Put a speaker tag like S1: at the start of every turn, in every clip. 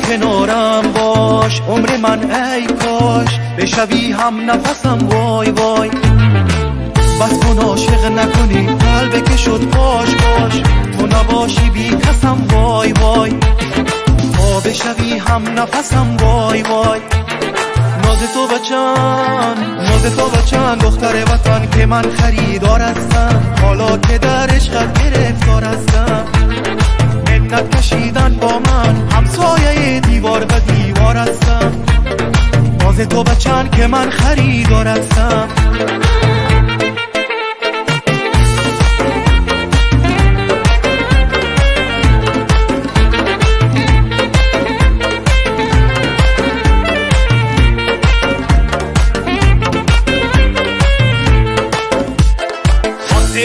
S1: کنارم باش عمر من ای کاش بشوی هم نفسم وای وای بس کن عاشق نکنی قلب که شد باش باش تو نباشی بی کسم وای وای تا بشوی هم نفسم وای وای ناز تو بچن دختر وطن که من خریدار هستم حالا که در عشقت گرفتار هستم منت کشیدن با من همسایه دیوار و دیوار هستم ناز تو بچن که من خریدار هستم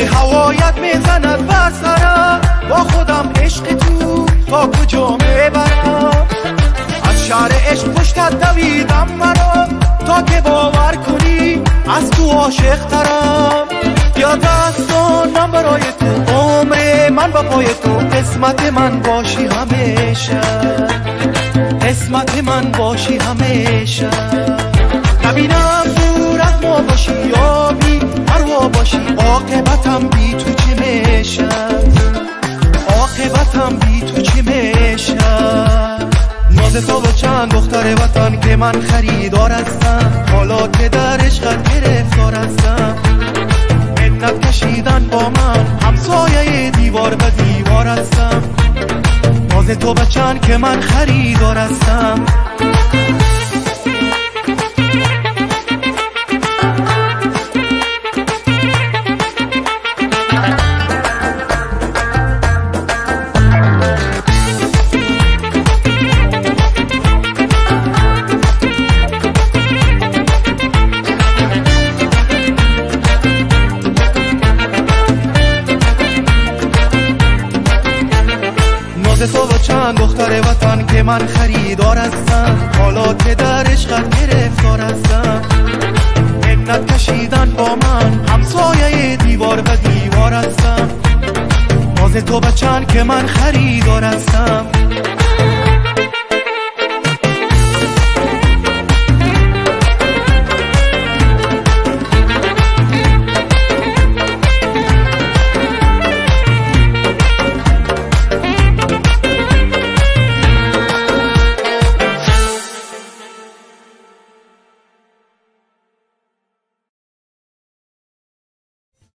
S1: هوایت میزند بر سرم با خودم عشق تو تا کجا میبرم از شهر عشق پشتت دویدم مرا تا که باور کنی از تو عاشق ترم یا دستانم برای تو عمر من با پای تو قسمت من باشی همیشه قسمت من باشی همیشه نبینم دور از ما باشی یا بی پروا باشی عاقبتم بی تو چی میشه عاقبتم بی تو چی میشه ناز تو بچن دختر وطن که من خریدار هستم حالا که در عشقت گرفتار هستم منت کشیدن با من همسایه دیوار و دیوار هستم ناز تو بچن که من خریدار هستم ناز تو بچن دختر وطن که من خریدار هستم حالا که در عشقت گرفتار هستم منت کشیدن با من همسایه دیوار و دیوار هستم ناز تو بچن که من خریدار هستم